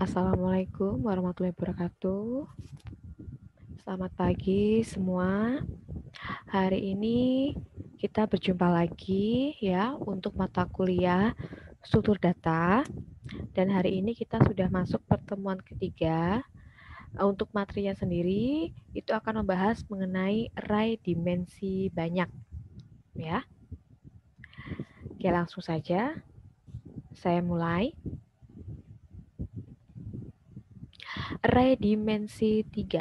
Assalamualaikum warahmatullahi wabarakatuh. Selamat pagi semua. Hari ini kita berjumpa lagi ya untuk mata kuliah struktur data. Dan hari ini kita sudah masuk pertemuan ketiga. Untuk materinya sendiri itu akan membahas mengenai array dimensi banyak ya. Oke, langsung saja saya mulai. Array dimensi 3.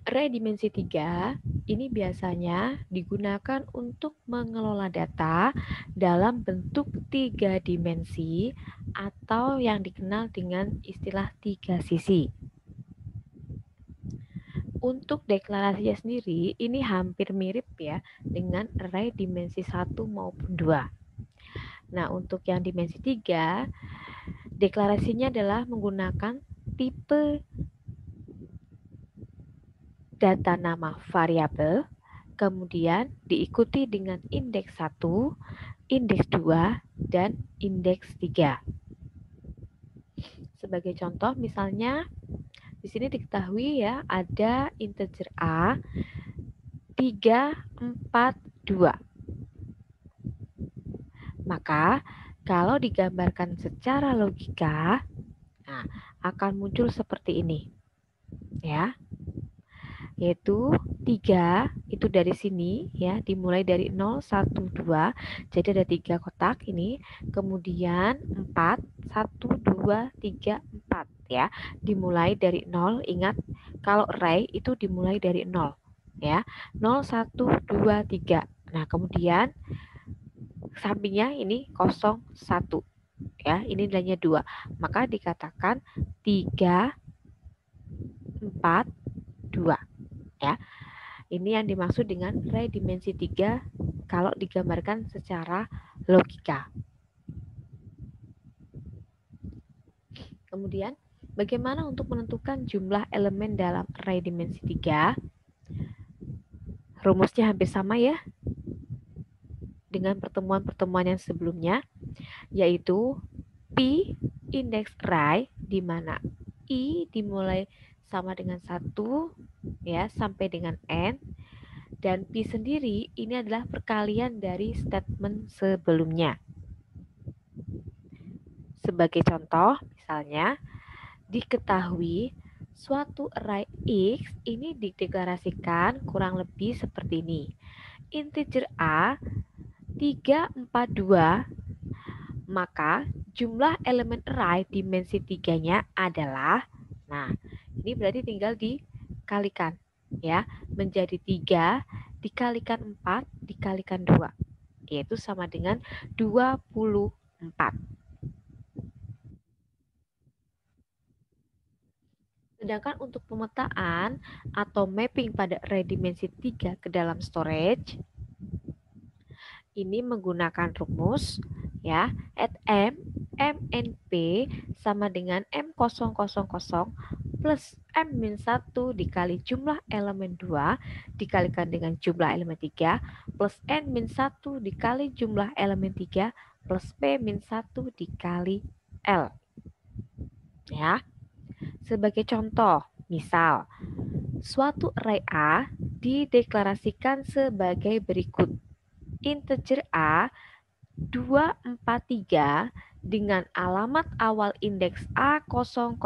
Array dimensi 3 ini biasanya digunakan untuk mengelola data dalam bentuk 3 dimensi atau yang dikenal dengan istilah 3 sisi. Untuk deklarasinya sendiri ini hampir mirip ya dengan array dimensi 1 maupun 2. Nah, untuk yang dimensi 3 deklarasinya adalah menggunakan tipe data nama variabel, kemudian diikuti dengan indeks 1, indeks 2, dan indeks 3. Sebagai contoh misalnya di sini diketahui ya ada integer A 3, 4, 2. Maka kalau digambarkan secara logika, nah, akan muncul seperti ini. Ya. Yaitu 3 itu dari sini ya dimulai dari 0, 1, 2 jadi ada 3 kotak ini, kemudian 4, 1, 2, 3, 4 ya dimulai dari 0. Ingat kalau array itu dimulai dari 0 ya 0, 1, 2, 3. Nah kemudian sampingnya ini 0, 1 ya ini nilainya 2, maka dikatakan 3, 4, 2 ya. Ini yang dimaksud dengan array dimensi 3 kalau digambarkan secara logika. Kemudian, bagaimana untuk menentukan jumlah elemen dalam array dimensi 3? Rumusnya hampir sama ya dengan pertemuan-pertemuan yang sebelumnya, yaitu P indeks array di mana I dimulai sama dengan 1 ya sampai dengan N. Dan P sendiri ini adalah perkalian dari statement sebelumnya. Sebagai contoh, misalnya, diketahui suatu array X ini dideklarasikan kurang lebih seperti ini. Integer A 3, 4, 2, maka jumlah elemen array dimensi 3-nya adalah, nah ini berarti tinggal dikalikan ya, menjadi 3 dikalikan 4 dikalikan 2, yaitu sama dengan 24. Sedangkan untuk pemetaan atau mapping pada array dimensi 3 ke dalam storage, ini menggunakan rumus ya, m mnp sama dengan m000 plus m-1 dikali jumlah elemen 2 dikalikan dengan jumlah elemen 3 plus n-1 dikali jumlah elemen 3 plus p-1 dikali L. Ya. Sebagai contoh, misal suatu array A dideklarasikan sebagai berikut. Integer A 243 dengan alamat awal indeks A000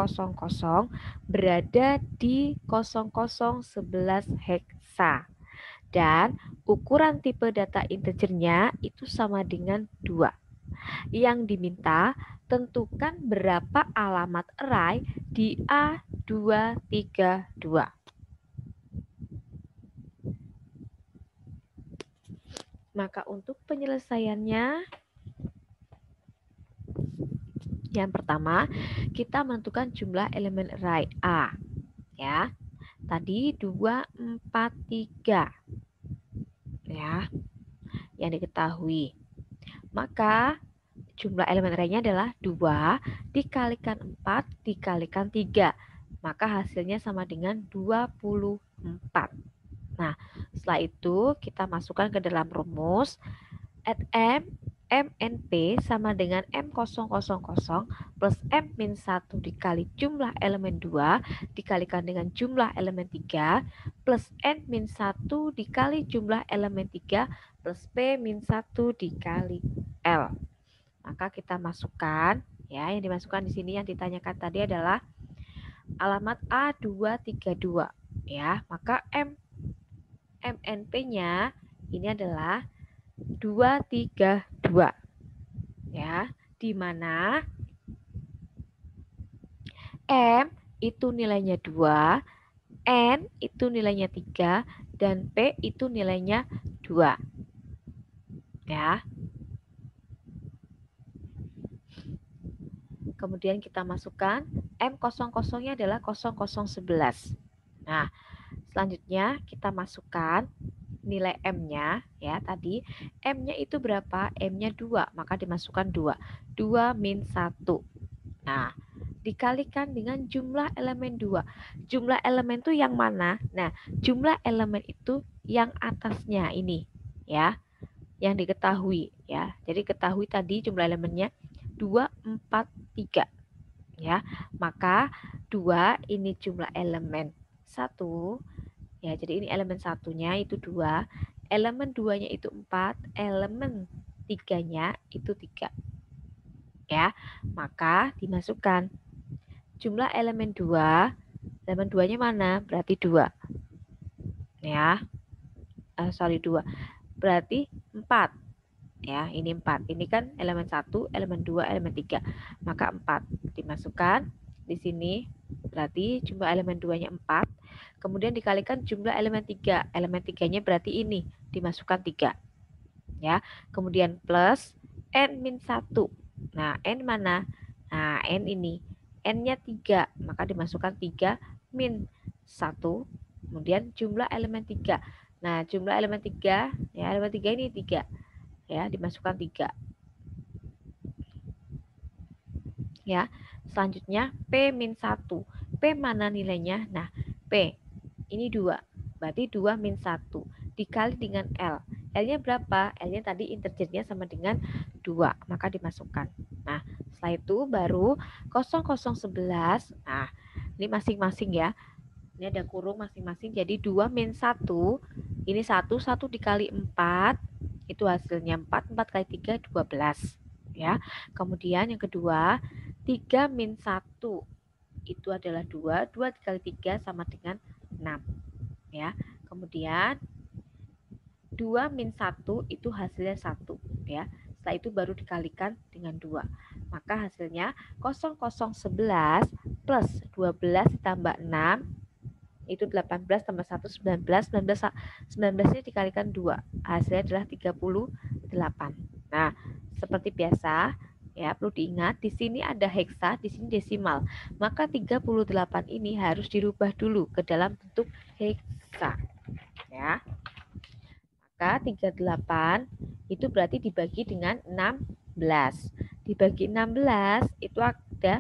berada di 0011 heksa. Dan ukuran tipe data integernya itu sama dengan 2. Yang diminta tentukan berapa alamat array di A232. Maka untuk penyelesaiannya, yang pertama kita menentukan jumlah elemen array A. Ya, tadi 243 ya, yang diketahui. Maka jumlah elemen array-nya adalah 2 dikalikan 4 dikalikan 3. Maka hasilnya sama dengan 24. Nah, setelah itu kita masukkan ke dalam rumus add m MNP sama dengan M000 plus M-1 dikali jumlah elemen 2 dikalikan dengan jumlah elemen 3 plus N-1 dikali jumlah elemen 3 plus P-1 dikali L. Maka kita masukkan, ya, yang dimasukkan di sini yang ditanyakan tadi adalah alamat A232, ya. Maka MNP-nya ini adalah 232, ya, di mana M itu nilainya 2, N itu nilainya 3, dan P itu nilainya 2, ya. Kemudian kita masukkan M00-nya adalah 0011. Nah, selanjutnya kita masukkan nilai M-nya, ya, tadi M-nya itu berapa? M-nya 2, maka dimasukkan 2. 2 min 1. Nah, dikalikan dengan jumlah elemen 2. Jumlah elemen itu yang mana? Nah, jumlah elemen itu yang atasnya ini, ya, yang diketahui, ya. Jadi ketahui tadi jumlah elemennya 2, 4, 3, ya. Maka 2 ini jumlah elemen 1. Ya, jadi ini elemen satunya itu 2, elemen 2-nya itu 4, elemen 3-nya itu 3. Ya, maka dimasukkan jumlah elemen 2, elemen 2-nya mana? Berarti 2. Ya, 2. Berarti 4. Ya, ini 4. Ini kan elemen 1, elemen 2, elemen 3. Maka 4 dimasukkan di sini. Berarti jumlah elemen 2-nya 4. Kemudian dikalikan jumlah elemen 3. Elemen 3-nya berarti ini, dimasukkan 3. Ya. Kemudian plus N-1. Nah, N mana? Nah, N ini. N-nya 3, maka dimasukkan 3 min 1. Kemudian jumlah elemen 3. Nah, jumlah elemen 3, ya, elemen 3 ini 3. Ya, dimasukkan 3. Ya, selanjutnya P min 1. P mana nilainya? Nah, P ini 2. Berarti 2 min 1 dikali dengan L. L-nya berapa? L-nya tadi integernya sama dengan 2, maka dimasukkan. Nah, setelah itu baru 0011. Nah, ini masing-masing ya. Ini ada kurung masing-masing. Jadi 2 min 1. Ini 1 dikali 4. Itu hasilnya 4 kali 3, 12. Ya. Kemudian yang kedua, 3 min 1 itu adalah 2. 2 dikali 3 sama dengan 6. Ya. Kemudian 2 min 1 itu hasilnya 1. Ya. Setelah itu baru dikalikan dengan 2. Maka hasilnya 0011 plus 12 ditambah 6 itu 18 tambah 1 19. 19-nya dikalikan 2. Hasilnya adalah 38. Nah, seperti biasa, ya, perlu diingat di sini ada heksa, di sini desimal. Maka 38 ini harus dirubah dulu ke dalam bentuk heksa. Ya. Maka 38 itu berarti dibagi dengan 16. Dibagi 16 itu ada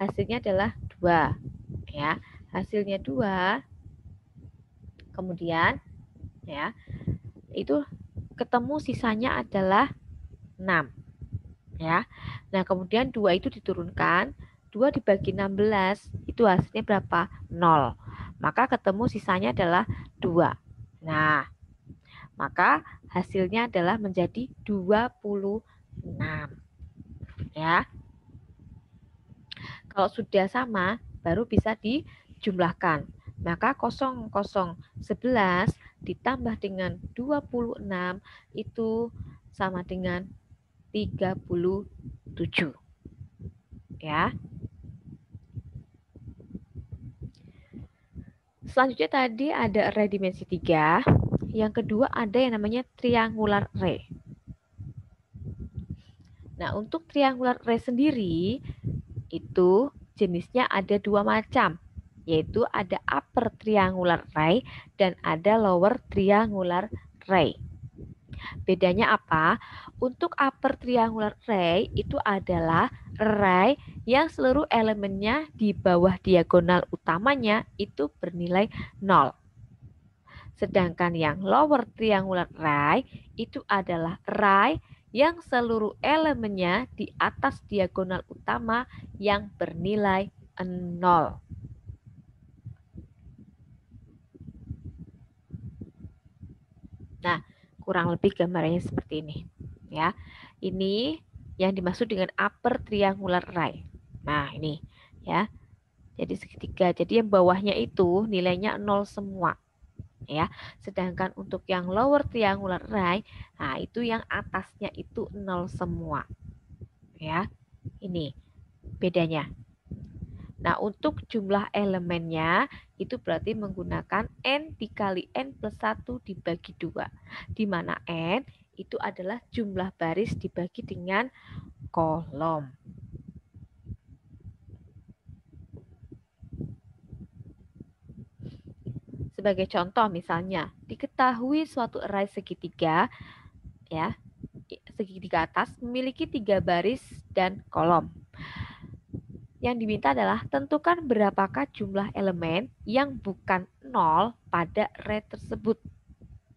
hasilnya adalah 2. Ya. Hasilnya 2. Kemudian, ya, itu ketemu sisanya adalah 6. Ya. Nah, kemudian 2 itu diturunkan, 2 dibagi 16 itu hasilnya berapa? 0. Maka ketemu sisanya adalah 2. Nah, maka hasilnya adalah menjadi 26. Ya. Kalau sudah sama, baru bisa dijumlahkan. Maka 0011 ditambah dengan 26 itu sama dengan 37. Ya. Selanjutnya tadi ada array dimensi 3. Yang kedua ada yang namanya triangular array. Nah, untuk triangular array sendiri itu jenisnya ada 2 macam, yaitu ada upper triangular array dan ada lower triangular array. Bedanya apa? Untuk upper triangular array itu adalah array yang seluruh elemennya di bawah diagonal utamanya itu bernilai 0. Sedangkan yang lower triangular array itu adalah array yang seluruh elemennya di atas diagonal utama yang bernilai 0. Nah, kurang lebih gambarannya seperti ini. Ya, ini yang dimaksud dengan upper triangular array. Nah, ini ya. Jadi segitiga. Jadi yang bawahnya itu nilainya 0 semua. Ya, sedangkan untuk yang lower triangular array, nah itu yang atasnya itu 0 semua. Ya, ini bedanya. Nah, untuk jumlah elemennya itu berarti menggunakan n dikali n plus 1 dibagi 2. Di mana n itu adalah jumlah baris dibagi dengan kolom. Sebagai contoh misalnya, diketahui suatu array segitiga, ya, segitiga atas memiliki 3 baris dan kolom. Yang diminta adalah tentukan berapakah jumlah elemen yang bukan 0 pada array tersebut.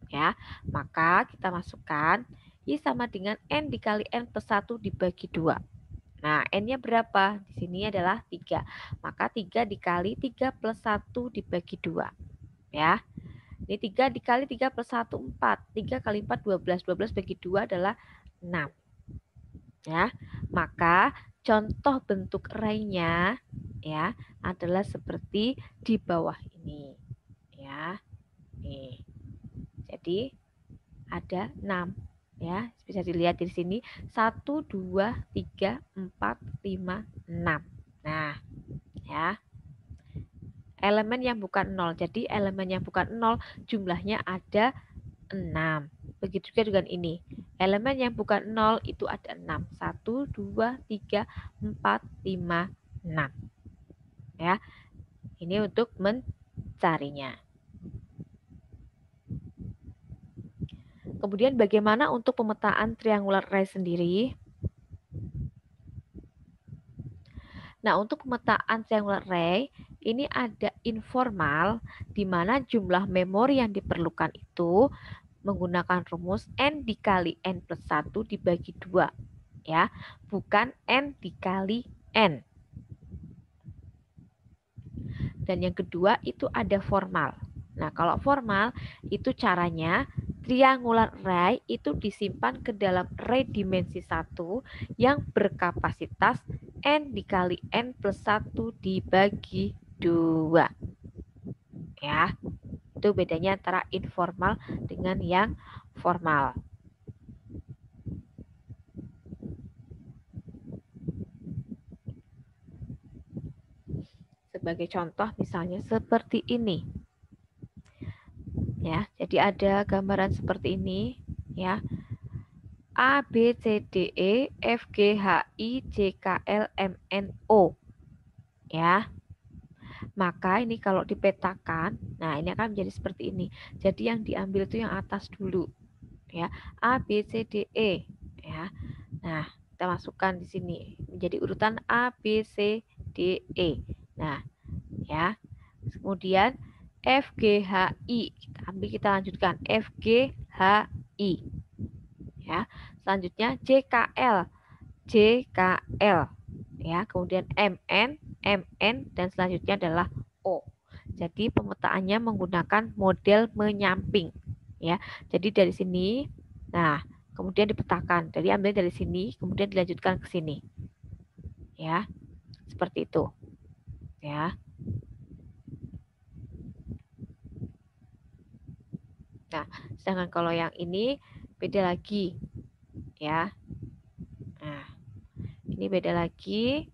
Ya, maka kita masukkan Y sama dengan N dikali N plus 1 dibagi 2. Nah, N-nya berapa? Di sini adalah 3. Maka 3 dikali 3 plus 1 dibagi 2. Ya, ini 3 dikali 3 plus 1, 4. 3 kali 4, 12. 12 bagi 2 adalah 6. Ya, maka contoh bentuk array-nya ya adalah seperti di bawah ini. Ya, nih. Jadi ada 6. Ya, bisa dilihat di sini 1, 2, 3, 4, 5, 6. Nah, ya. Elemen yang bukan 0. Jadi elemen yang bukan 0 jumlahnya ada 6. Begitu juga dengan ini. Elemen yang bukan 0 itu ada 6. 1, 2, 3, 4, 5, 6. Ya. Ini untuk mencarinya. Kemudian bagaimana untuk pemetaan triangular array sendiri? Nah, untuk pemetaan triangular array, ini ada informal, di mana jumlah memori yang diperlukan itu menggunakan rumus N dikali N plus 1 dibagi 2. Ya, bukan N dikali N. Dan yang kedua itu ada formal. Nah, kalau formal itu caranya triangular array itu disimpan ke dalam array dimensi 1 yang berkapasitas N dikali N plus 1 dibagi 2. Ya, itu bedanya antara informal dengan yang formal. Sebagai contoh misalnya seperti ini. Ya, jadi ada gambaran seperti ini ya. A, B, C, D, E, F, G, H, I, J, K, L, M, N, O. Ya. Maka ini kalau dipetakan, nah ini akan menjadi seperti ini. Jadi yang diambil itu yang atas dulu. Ya, A, B, C, D, E. Ya. Nah, kita masukkan di sini menjadi urutan A, B, C, D, E. Nah, ya. Kemudian F, G, H, I. Kita ambil, kita lanjutkan. F, G, H, I. Ya. Selanjutnya JKL. JKL. Ya, kemudian MN, MN, dan selanjutnya adalah O. Jadi pemetaannya menggunakan model menyamping. Ya, jadi dari sini, nah, kemudian dipetakan. Jadi ambil dari sini, kemudian dilanjutkan ke sini. Ya, seperti itu. Ya. Nah, sedangkan kalau yang ini beda lagi. Ya. Nah, ini beda lagi.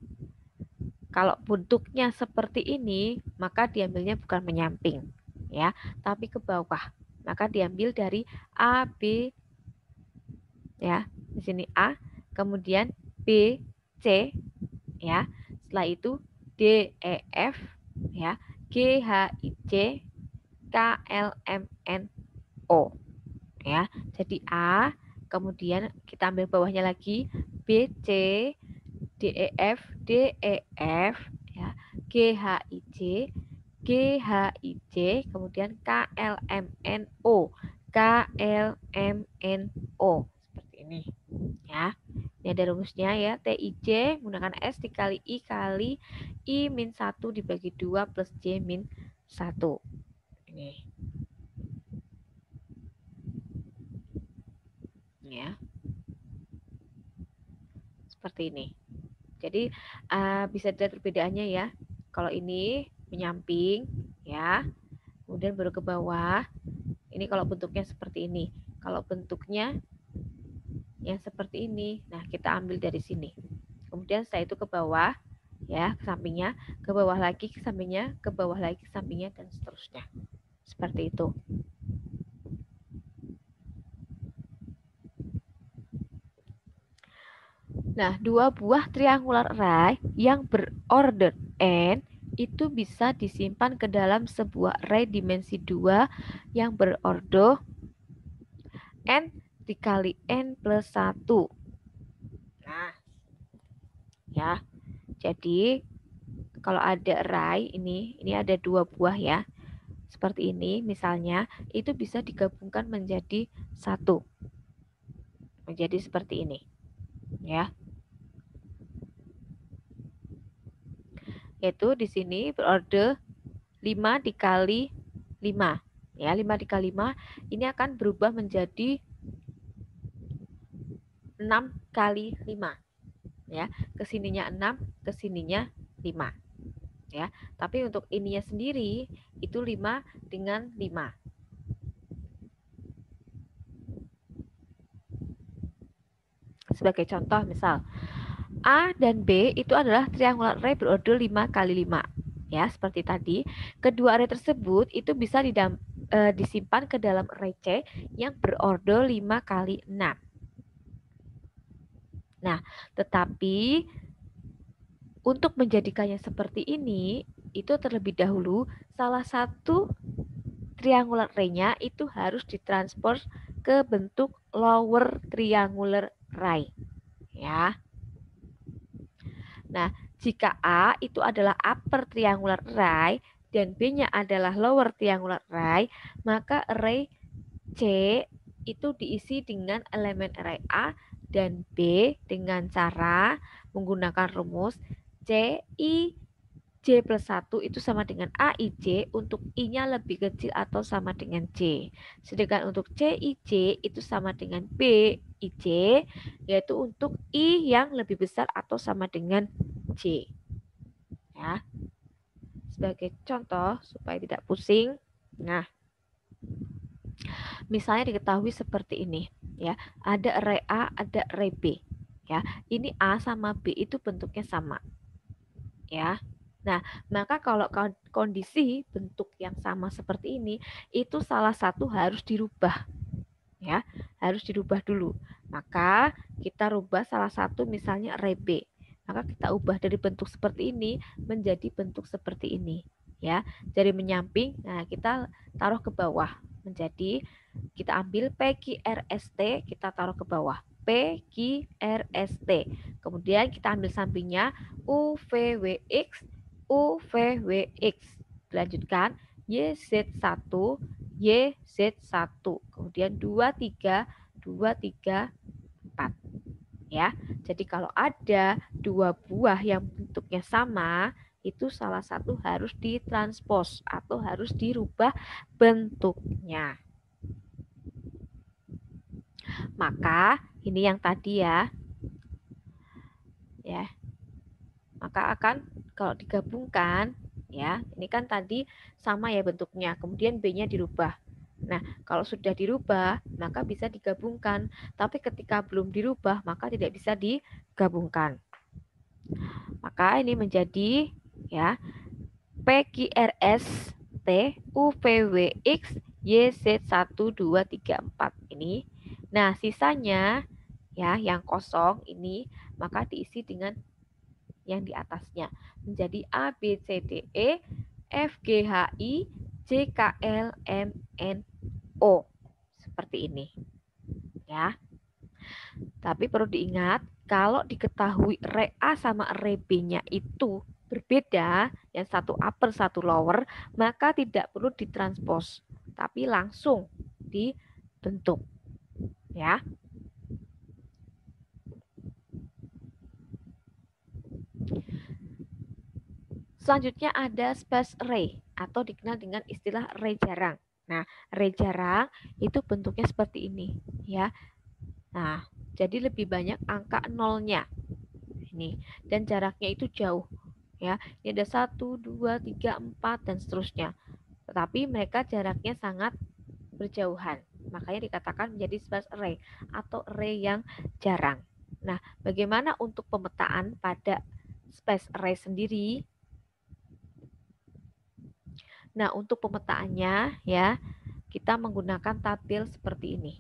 Kalau bentuknya seperti ini, maka diambilnya bukan menyamping, ya, tapi ke bawah. Maka diambil dari A, B, ya, di sini A, kemudian B, C, ya. Setelah itu D, E, F, ya, G, H, I, J, K, L, M, N, O, ya. Jadi A, kemudian kita ambil bawahnya lagi B, C, D, E, F, D, E, F, ya, G, H, I, J, G, H, I, J, kemudian K, L, M, N, O, K, L, M, N, O. Seperti ini. Ya, ini ada rumusnya ya, TIJ menggunakan S dikali I kali I min 1 dibagi 2 plus J min 1. Ini. Ya. Seperti ini. Jadi bisa dilihat perbedaannya ya. Kalau ini menyamping ya, kemudian baru ke bawah. Ini kalau bentuknya seperti ini. Kalau bentuknya yang seperti ini, nah kita ambil dari sini. Kemudian setelah itu ke bawah ya, ke sampingnya, ke bawah lagi ke sampingnya, ke bawah lagi ke sampingnya, dan seterusnya. Seperti itu. Nah, dua buah triangular array yang berorder n itu bisa disimpan ke dalam sebuah array dimensi 2 yang berorder n dikali n plus 1. Nah, ya. Jadi, kalau ada array ini ada dua buah ya. Seperti ini, misalnya, itu bisa digabungkan menjadi 1. Menjadi seperti ini. Ya. Yaitu di sini berorder 5 dikali 5. Ya, 5 dikali 5 ini akan berubah menjadi 6 kali 5. Ya, kesininya 6, kesininya 5. Ya, tapi untuk ininya sendiri itu 5 dengan 5. Sebagai contoh misal A dan B itu adalah triangular array berorder 5 kali 5. Ya, seperti tadi, kedua array tersebut itu bisa disimpan ke dalam array C yang berorder 5 kali 6. Nah, tetapi untuk menjadikannya seperti ini, itu terlebih dahulu salah satu triangular array-nya itu harus ditranspose ke bentuk lower triangular array. Ya. Nah, jika A itu adalah upper triangular array dan B-nya adalah lower triangular array, maka array C itu diisi dengan elemen array A dan B dengan cara menggunakan rumus CI J plus 1 itu sama dengan AIJ untuk I-nya lebih kecil atau sama dengan J. Sedangkan untuk CIJ itu sama dengan BIJ, yaitu untuk I yang lebih besar atau sama dengan J. Ya. Sebagai contoh, supaya tidak pusing, nah, misalnya diketahui seperti ini. Ya, ada array A, ada array B. Ya, ini A sama B itu bentuknya sama. Ya. Nah, maka kalau kondisi bentuk yang sama seperti ini, itu salah satu harus dirubah. Ya, harus dirubah dulu. Maka kita rubah salah satu misalnya array B. Maka kita ubah dari bentuk seperti ini menjadi bentuk seperti ini. Ya, jadi menyamping. Nah, kita taruh ke bawah menjadi kita ambil PQRST, kita taruh ke bawah. PQRST. Kemudian kita ambil sampingnya UVWX, UVWX. Dilanjutkan YZ1, YZ1. Kemudian 23, 23, 4. Ya. Jadi kalau ada dua buah yang bentuknya sama, itu salah satu harus ditranspos atau harus dirubah bentuknya. Maka ini yang tadi ya. Ya. Maka akan kalau digabungkan ya, ini kan tadi sama ya bentuknya. Kemudian B-nya dirubah. Nah, kalau sudah dirubah, maka bisa digabungkan. Tapi ketika belum dirubah, maka tidak bisa digabungkan. Maka ini menjadi ya PQRS T UVWX YZ1 2 3 4 ini. Nah, sisanya ya yang kosong ini maka diisi dengan yang di atasnya menjadi A B C D E F G H I J K L M N O seperti ini ya. Tapi perlu diingat kalau diketahui array A sama array B-nya itu berbeda, yang satu upper satu lower, maka tidak perlu ditranspose, tapi langsung dibentuk ya. Selanjutnya ada space array atau dikenal dengan istilah array jarang. Nah, array jarang itu bentuknya seperti ini ya. Nah, jadi lebih banyak angka nolnya ini dan jaraknya itu jauh ya. Ini ada 1, 2, 3, 4 dan seterusnya. Tetapi mereka jaraknya sangat berjauhan. Makanya dikatakan menjadi space array atau array yang jarang. Nah, bagaimana untuk pemetaan pada space array sendiri? Nah, untuk pemetaannya ya, kita menggunakan tabel seperti ini.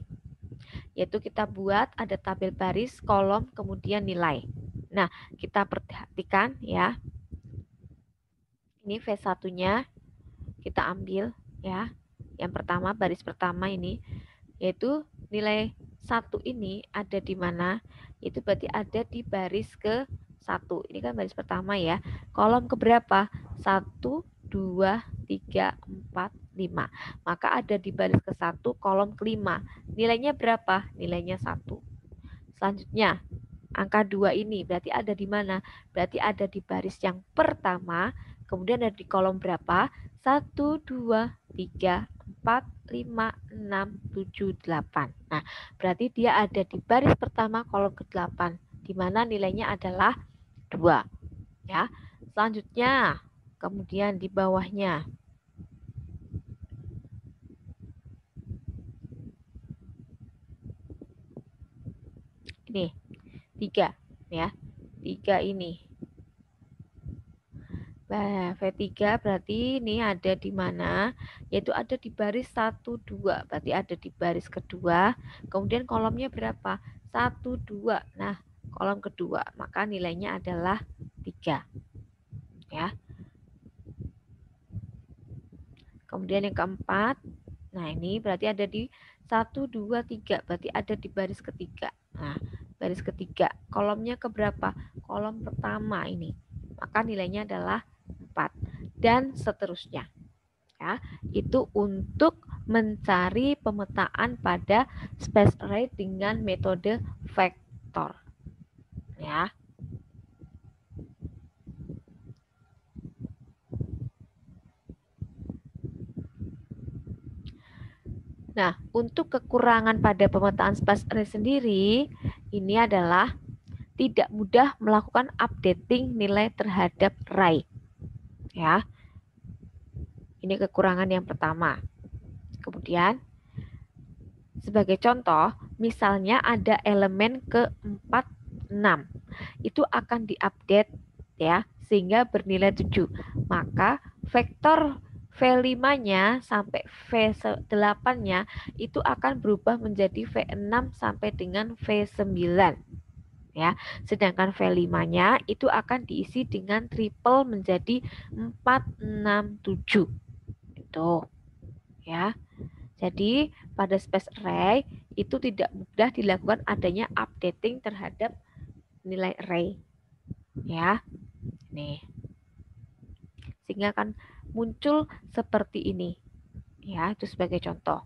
Yaitu kita buat ada tabel baris, kolom, kemudian nilai. Nah, kita perhatikan ya. Ini V1-nya kita ambil ya. Yang pertama, baris pertama ini, yaitu nilai 1 ini ada di mana? Itu berarti ada di baris ke 1. Ini kan baris pertama ya. Kolom keberapa? 1, 2, 3, 4, 5. Maka ada di baris ke-1, kolom ke-5. Nilainya berapa? Nilainya 1. Selanjutnya, angka 2 ini berarti ada di mana? Berarti ada di baris yang pertama, kemudian ada di kolom berapa? 1, 2, 3, 4, 5, 6, 7, 8. Nah, berarti dia ada di baris pertama kolom ke-8, di mana nilainya adalah 2. Ya. Selanjutnya, kemudian di bawahnya. Ini, 3 ya. 3 ini. Nah, V3 berarti ini ada di mana? Yaitu ada di baris 1, 2. Berarti ada di baris kedua. Kemudian kolomnya berapa? 1, 2. Nah, kolom kedua. Maka nilainya adalah 3. Ya. Kemudian yang keempat. Nah, ini berarti ada di 1, 2, 3. Berarti ada di baris ketiga. Nah, baris ketiga. Kolomnya ke berapa? Kolom pertama ini. Maka nilainya adalah 4. Dan seterusnya. Ya, itu untuk mencari pemetaan pada space array dengan metode vektor. Ya. Nah, untuk kekurangan pada pemetaan space array sendiri, ini adalah tidak mudah melakukan updating nilai terhadap array. Ya. Ini kekurangan yang pertama. Kemudian, sebagai contoh, misalnya ada elemen ke-4, 6. Itu akan diupdate ya, sehingga bernilai 7. Maka vektor V5-nya sampai V8-nya itu akan berubah menjadi V6 sampai dengan V9. Ya, sedangkan V5-nya itu akan diisi dengan triple menjadi 4, 6, 7. Itu. Ya. Jadi, pada space array itu tidak mudah dilakukan adanya updating terhadap nilai array. Ya. Nih. Sehingga akan muncul seperti ini. Ya, itu sebagai contoh.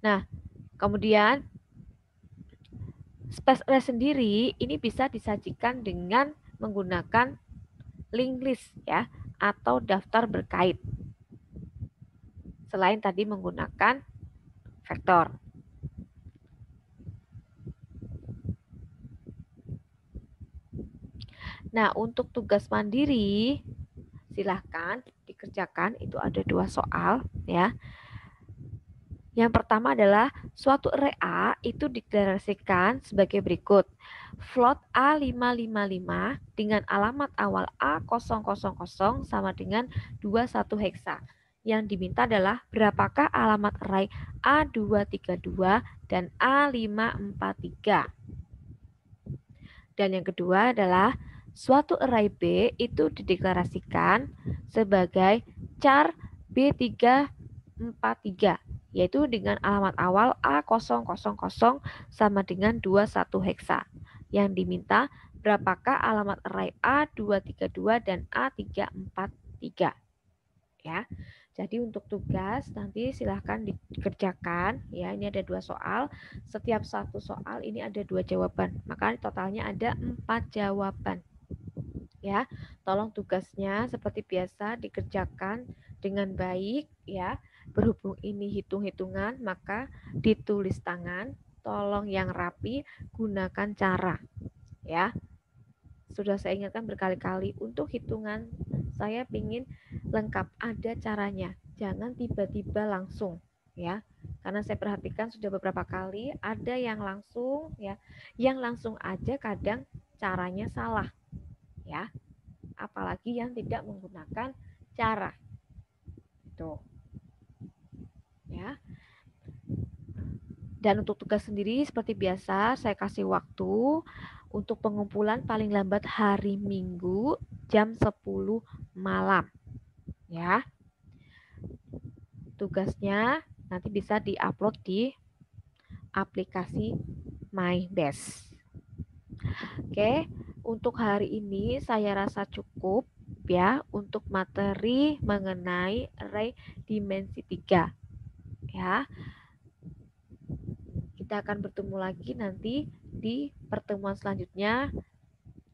Nah, kemudian space array sendiri ini bisa disajikan dengan menggunakan linked list ya atau daftar berkait. Selain tadi menggunakan vektor. Nah, untuk tugas mandiri silahkan dikerjakan, itu ada 2 soal ya. Yang pertama adalah suatu array A itu dideklarasikan sebagai berikut. Float A555 dengan alamat awal A000 sama dengan 21 heksa. Yang diminta adalah berapakah alamat array A232 dan A543. Dan yang kedua adalah suatu array B itu dideklarasikan sebagai char B343, yaitu dengan alamat awal A000 sama dengan 21 heksa. Yang diminta berapakah alamat array A232 dan A343. Ya. Jadi untuk tugas nanti silahkan dikerjakan ya. Ini ada 2 soal. Setiap satu soal ini ada 2 jawaban. Maka totalnya ada 4 jawaban. ya. Tolong tugasnya seperti biasa dikerjakan dengan baik ya. Berhubung ini hitung-hitungan, maka ditulis tangan, tolong yang rapi, gunakan cara ya. Sudah saya ingatkan berkali-kali, untuk hitungan saya ingin lengkap, ada caranya. Jangan tiba-tiba langsung ya. Karena saya perhatikan sudah beberapa kali ada yang langsung ya, yang langsung aja kadang caranya salah ya. Apalagi yang tidak menggunakan cara. Tuh. Ya. Dan untuk tugas sendiri seperti biasa saya kasih waktu untuk pengumpulan paling lambat hari Minggu jam 10 malam. Ya. Tugasnya nanti bisa diupload di aplikasi MyBest. Oke, untuk hari ini saya rasa cukup ya untuk materi mengenai array dimensi 3. Ya. Kita akan bertemu lagi nanti di pertemuan selanjutnya,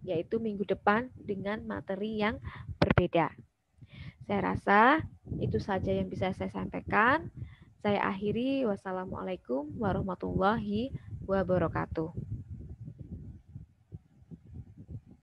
yaitu minggu depan dengan materi yang berbeda. Saya rasa itu saja yang bisa saya sampaikan. Saya akhiri, wassalamualaikum warahmatullahi wabarakatuh.